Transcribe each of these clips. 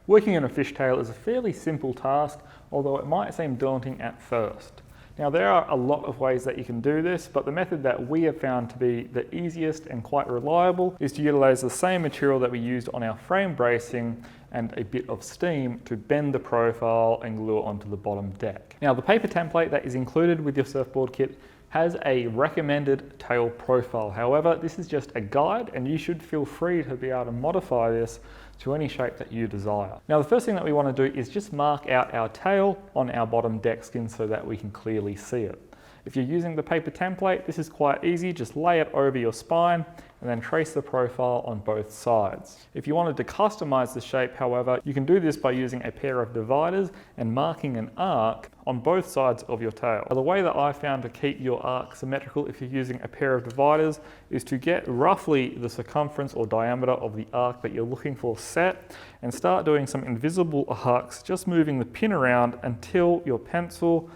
Working on a fishtail is a fairly simple task, although it might seem daunting at first. Now there are a lot of ways that you can do this, but the method that we have found to be the easiest and quite reliable is to utilize the same material that we used on our frame bracing and a bit of steam to bend the profile and glue it onto the bottom deck. Now the paper template that is included with your surfboard kit has a recommended tail profile. However, this is just a guide and you should feel free to be able to modify this to any shape that you desire. Now the first thing that we want to do is just mark out our tail on our bottom deck skin so that we can clearly see it. If you're using the paper template, this is quite easy. Just lay it over your spine and then trace the profile on both sides. If you wanted to customize the shape, however, you can do this by using a pair of dividers and marking an arc on both sides of your tail. Now, the way that I found to keep your arc symmetrical if you're using a pair of dividers is to get roughly the circumference or diameter of the arc that you're looking for set and start doing some invisible arcs, just moving the pin around until your pencil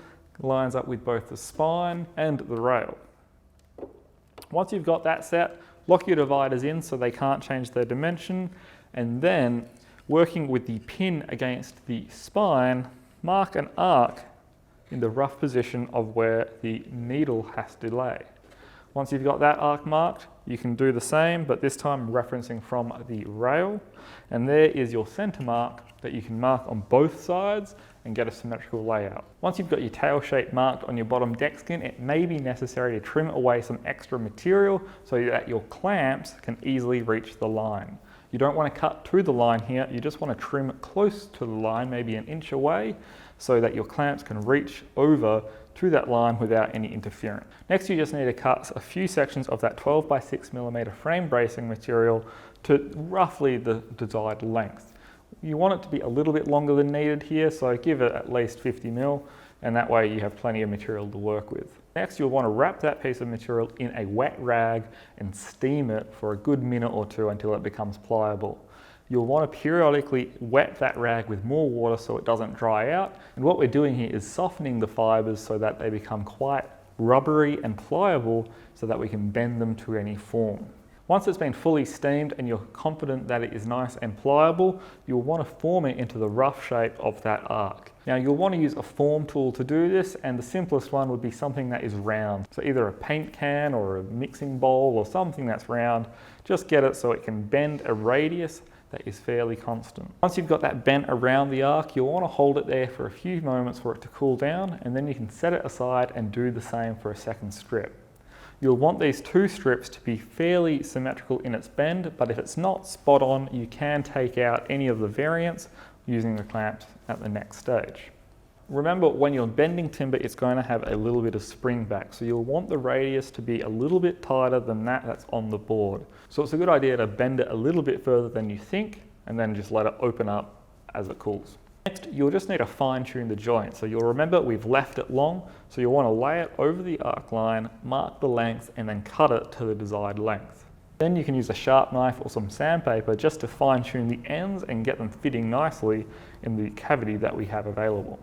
lines up with both the spine and the rail. Once you've got that set, lock your dividers in so they can't change their dimension, and then working with the pin against the spine, mark an arc in the rough position of where the needle has to lay. Once you've got that arc marked, you can do the same, but this time referencing from the rail, and there is your center mark that you can mark on both sides and get a symmetrical layout. Once you've got your tail shape marked on your bottom deck skin, it may be necessary to trim away some extra material so that your clamps can easily reach the line. You don't want to cut to the line here, you just want to trim close to the line, maybe an inch away, so that your clamps can reach over to that line without any interference. Next, you just need to cut a few sections of that 12 by 6mm frame bracing material to roughly the desired length. You want it to be a little bit longer than needed here, so give it at least 50mm, and that way you have plenty of material to work with. Next, you'll want to wrap that piece of material in a wet rag and steam it for a good minute or two until it becomes pliable. You'll want to periodically wet that rag with more water so it doesn't dry out, and what we're doing here is softening the fibers so that they become quite rubbery and pliable so that we can bend them to any form. Once it's been fully steamed and you're confident that it is nice and pliable, you'll want to form it into the rough shape of that arc. Now you'll want to use a form tool to do this, and the simplest one would be something that is round. So either a paint can or a mixing bowl or something that's round. Just get it so it can bend a radius that is fairly constant. Once you've got that bent around the arc, you'll want to hold it there for a few moments for it to cool down, and then you can set it aside and do the same for a second strip. You'll want these two strips to be fairly symmetrical in its bend, but if it's not spot on, you can take out any of the variance using the clamps at the next stage. Remember, when you're bending timber, it's going to have a little bit of spring back, so you'll want the radius to be a little bit tighter than that's on the board. So it's a good idea to bend it a little bit further than you think, and then just let it open up as it cools. Next, you'll just need to fine tune the joint. So you'll remember we've left it long, so you'll want to lay it over the arc line, mark the length, and then cut it to the desired length. Then you can use a sharp knife or some sandpaper just to fine tune the ends and get them fitting nicely in the cavity that we have available.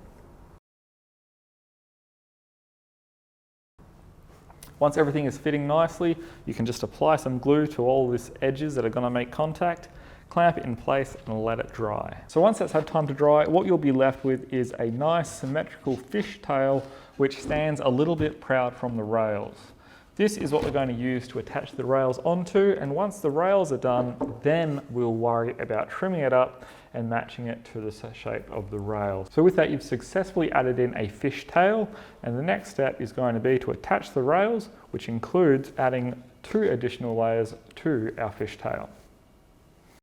Once everything is fitting nicely, you can just apply some glue to all these edges that are going to make contact, clamp it in place and let it dry. So once that's had time to dry, what you'll be left with is a nice symmetrical fishtail which stands a little bit proud from the rails. This is what we're going to use to attach the rails onto, and once the rails are done, then we'll worry about trimming it up and matching it to the shape of the rails. So with that, you've successfully added in a fishtail, and the next step is going to be to attach the rails, which includes adding 2 additional layers to our fishtail.